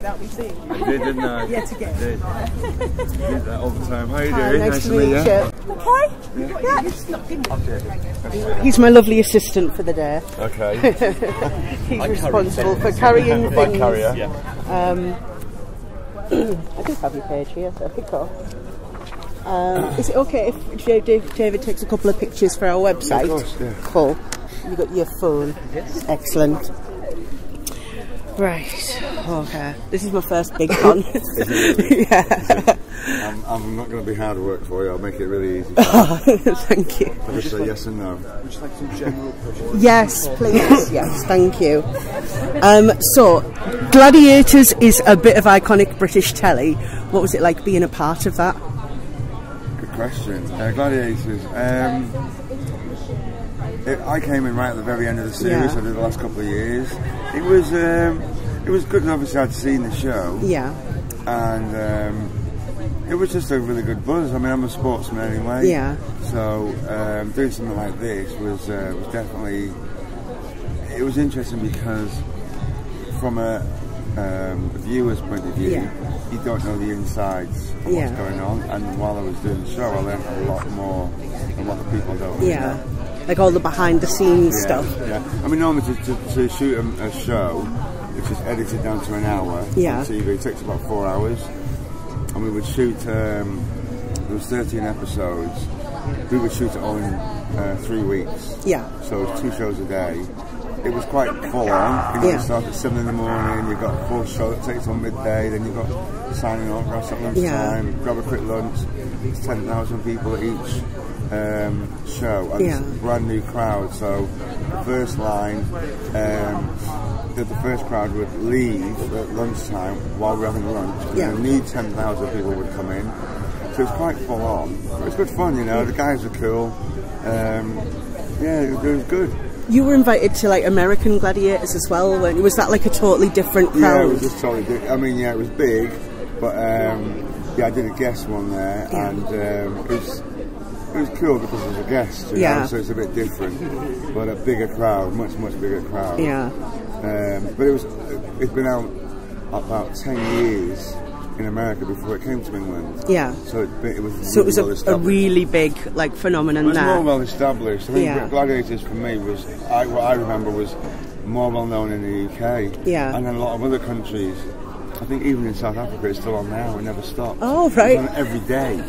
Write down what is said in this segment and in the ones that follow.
That we see. I did, didn't I? Yet again. I did that all the time. How are you doing? Nice to meet you. Okay. Yeah. He's my lovely assistant for the day. Okay. He's responsible for carrying things. Carrier. Yeah. I do have your page here, so pick up. Is it okay if David takes a couple of pictures for our website? Yeah, of course, yeah. Cool. You got your phone. Yes. Excellent. Right. Okay. This is my first big one. Is it really? Yeah. I'm not going to be hard to work for you. I'll make it really easy. Oh, thank you. I'll just say yes and no. Would you like some general questions? Yes, please. Yes, thank you. So, Gladiators is a bit of iconic British telly. What was it like being a part of that? Good question. Gladiators. I came in right at the very end of the series. Yeah. I did the last couple of years. It was good, and obviously I'd seen the show. Yeah. And it was just a really good buzz. I mean, I'm a sportsman anyway. Yeah. So doing something like this was definitely. It was interesting because from a viewer's point of view, you don't know the insides of what's going on. And while I was doing the show, I learned a lot more than what the people don't know. Like all the behind the scenes stuff. Yeah. I mean, normally to shoot a show, which is edited down to an hour on TV, it takes about 4 hours. And we would shoot, there was 13 episodes, we would shoot it all in 3 weeks. Yeah. So it was 2 shows a day. It was quite full on. You start at 7 in the morning, you've got a full show that takes on midday, then you've got signing autographs at lunchtime, grab a quick lunch. It's 10,000 people at each show, and it's a brand new crowd. So the first line, the first crowd would leave at lunchtime while we're having lunch, and then a new 10,000 people would come in. So it's quite full on. But it's good fun, you know. The guys are cool. It was good. You were invited to like American Gladiators as well, weren't you? Was that like a totally different crowd? Yeah, it was just totally different. I mean, it was big, but I did a guest one there, and it was cool because it was a guest, you know, so it's a bit different, but a bigger crowd, much bigger crowd. Yeah. But it's been out about 10 years in America before it came to England. Yeah. So it was a really big like phenomenon. It was there. more well established. I think Gladiators for me was what I remember was more well known in the UK. Yeah. And then a lot of other countries. I think even in South Africa it's still on now. It never stops. Oh right. It's on every day.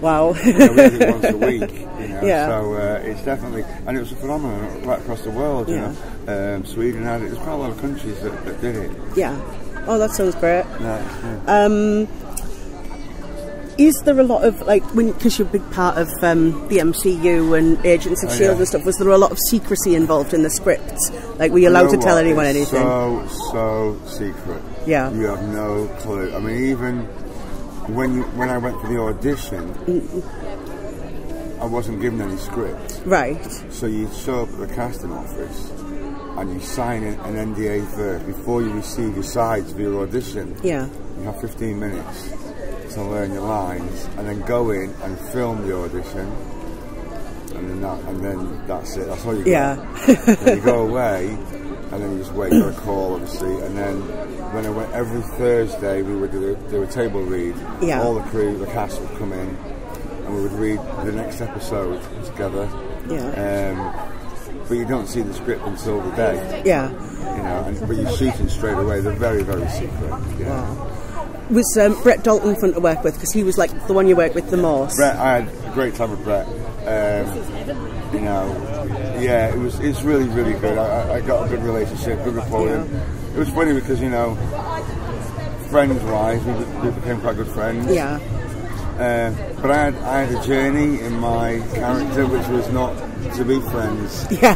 Wow. We did it once a week. You know? Yeah. So it's definitely, and it was a phenomenon right across the world. You know, Sweden had it. There's quite a lot of countries that did it. Yeah. Oh, that sounds great. Yeah. Is there a lot of, like, because you're a big part of the MCU and Agents of S.H.I.E.L.D. and stuff, was there a lot of secrecy involved in the scripts? Like, were you allowed to tell anyone anything? So secret. Yeah. You have no clue. I mean, even when I went for the audition, I wasn't given any script. Right. So you show up at the casting office and you sign an NDA first before you receive your sides for your audition. Yeah. You have 15 minutes to learn your lines and then go in and film the audition, and then that's it. That's all you get. Yeah. Then you go away and then you just wait for a call, obviously, and then when I went every Thursday we would do a table read. Yeah. All the crew, the cast would come in and we would read the next episode together. Yeah. But you don't see the script until the day. Yeah. You know, but you're shooting straight away. They're very, very secret. Yeah. Wow. Was Brett Dalton fun to work with? Because he was like the one you worked with the most. Brett, I had a great time with Brett. You know, yeah, it's really, really good. I got a good relationship, good rapport with him. It was funny because, you know, friends-wise, we became quite good friends. Yeah. But I had a journey in my character which was not to be friends. Yeah.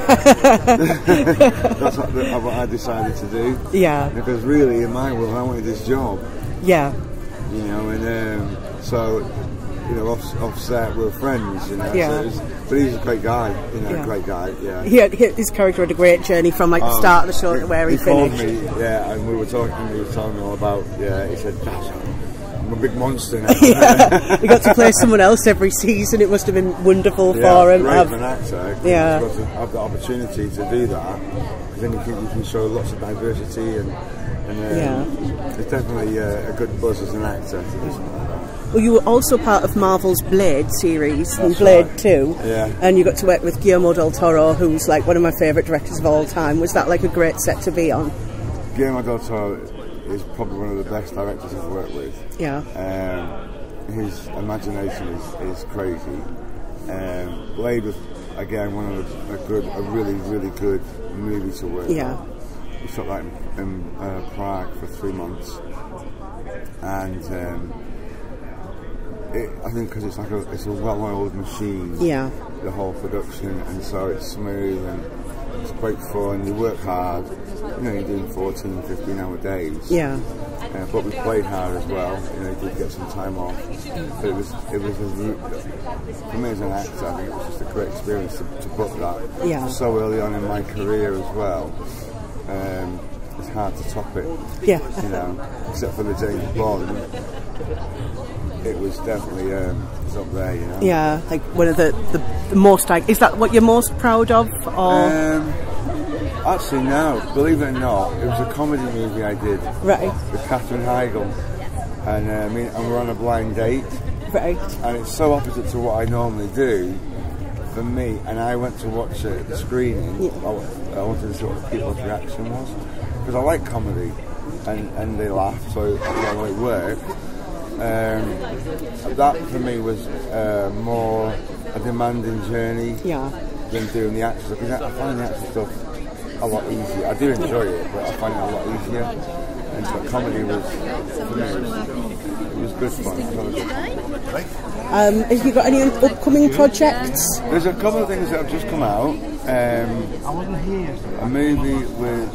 That's what I decided to do. Yeah. Because really, in my world, I wanted this job. Yeah. You know, and so, you know, offset, we were friends, you know. Yeah. So but he's a great guy, you know, great guy, yeah. His character had a great journey from like the start of the show to where he finished. He called me, and we were talking, and he was telling me all about, he said, Daz, I'm a big monster now. Yeah. He got to play someone else every season. It must have been wonderful for him. Great for an actor. Yeah. To have the opportunity to do that, because then you can show lots of diversity and And it's definitely a good buzz as an actor. Well, you were also part of Marvel's Blade series, and Blade 2, and you got to work with Guillermo del Toro, who's like one of my favourite directors of all time. Was that like a great set to be on? Guillermo del Toro is probably one of the best directors I've worked with. Yeah. His imagination is crazy. Blade was again one of a really good movie to work. Yeah. On. We shot that in Prague for 3 months, and I think because it's a well-oiled machine. Yeah. The whole production, and so it's smooth and it's great fun. You work hard. You know, you're doing 14, 15-hour days. Yeah. But we played hard as well. You know, you did get some time off. But it was for me as an actor, I think it was just a great experience to book that. Yeah. So early on in my career as well. It's hard to top it. Yeah. You know, except for the James Bond. It was definitely it's up there, you know. Yeah, like one of the most. Is that what you're most proud of? Or actually, no. Believe it or not, it was a comedy movie I did. Right. With Katherine Heigl, and we're on a blind date. Right. And it's so opposite to what I normally do. For me, and I went to watch it at the screening. Yeah. I wanted to see what the people's reaction was, because I like comedy, and they laughed, so I know it worked. That for me was more a demanding journey than doing the action stuff. I find the action stuff a lot easier. I do enjoy it, but I find it a lot easier. And so comedy was, for me, it was good fun. It was really good fun. Have you got any upcoming projects? There's a couple of things that have just come out. A movie with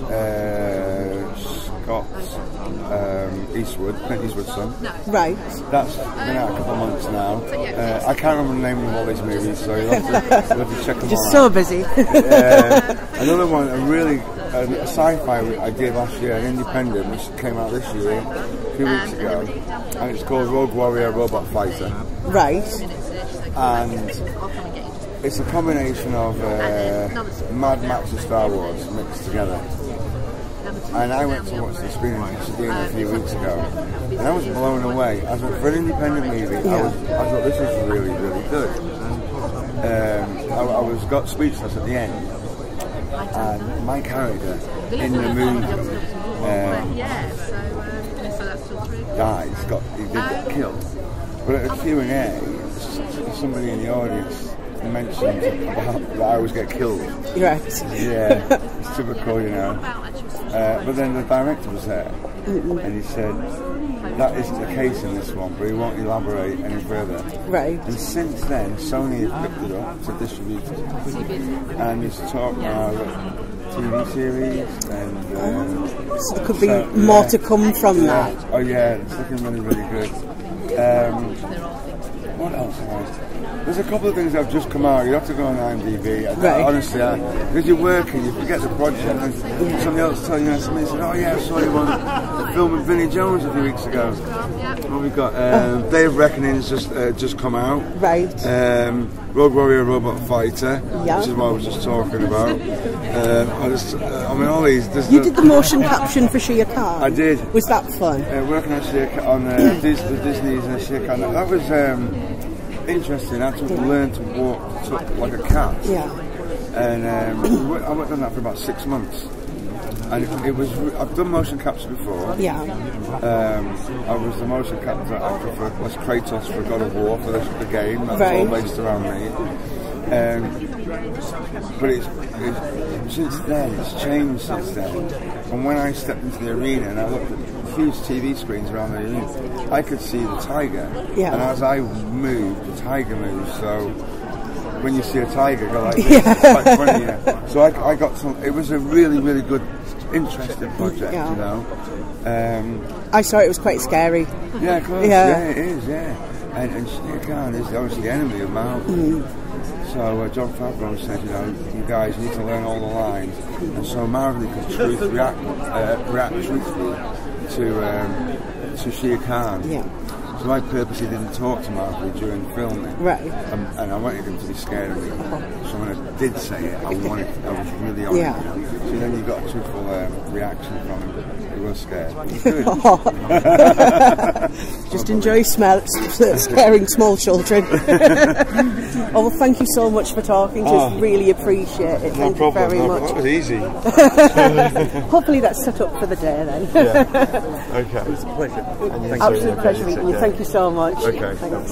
Scott Eastwood, Clint Eastwood's son. Right. That's been out a couple of months now. I can't remember the name of all these movies, so you'll have to check them Just all so out. busy. Another one, a sci-fi I did last year, an independent, which came out this year, a few weeks ago, and it's called Rogue Warrior Robot Fighter. Right. And it's a combination of Mad Max and Star Wars mixed together. And I went to watch the screening a few weeks ago, and I was blown away. I thought, for an independent movie, I thought this was really, really good. I got speechless at the end, and my character in the movie died. He did get killed. But at a Q&A, somebody in the audience mentioned that I always get killed. Right. Yeah, it's typical, you know. But then the director was there, and he said, that isn't the case in this one, but he won't elaborate any further. Right. And since then, Sony has picked it up to distribute it, and he's talking about TV series, and so there could be more to come from that. Oh yeah, it's looking really, really good. What else? There's a couple of things that have just come out. You have to go on IMDb. Right. Honestly, because you're working, you forget the project, and somebody else tells you, somebody said, oh yeah, I saw you on the film with Vinnie Jones a few weeks ago. Well, we've got Day of Reckoning has just come out. Right. Rogue Warrior Robot Fighter, which is what I was just talking about. All these. You did the motion caption for Shere Khan. I did. Was that fun? Working on Shere Khan, on the Disney's and Shere Khan. That was interesting. I had to learn to walk like a cat. Yeah. And I worked on that for about 6 months. And it was. I've done motion capture before. Yeah. I was the motion capture actor for Kratos for God of War for the game. That's all based around me. But it's since then, it's changed since then. And when I stepped into the arena and I looked at huge TV screens around the arena, I could see the tiger. Yeah. And as I moved, the tiger moved. So when you see a tiger go like this, it's quite funny. Yeah. So I got some. It was a really, really good, interesting project. Yeah. You know. I saw it was quite scary. Yeah, of course. Yeah, it is. Yeah. And Shere Khan is obviously the enemy of Marvel. So John Favreau said, you know, you guys need to learn all the lines, and so Marvel could react truthfully to Shere Khan. Yeah. So I purposely didn't talk to Margaret during filming. Right. And I wanted him to be scared of me. So when I did say it, I was really honest. Yeah. So then you got a truthful reaction from him. He was scared. He was good. Just enjoy scaring small children. Oh, well, thank you so much for talking to us. Really appreciate it. Thank you very much. That was easy. Hopefully that's set up for the day then. Yeah. Okay. It's a pleasure. Absolute pleasure meeting you. Thank you so much. Okay. Thanks.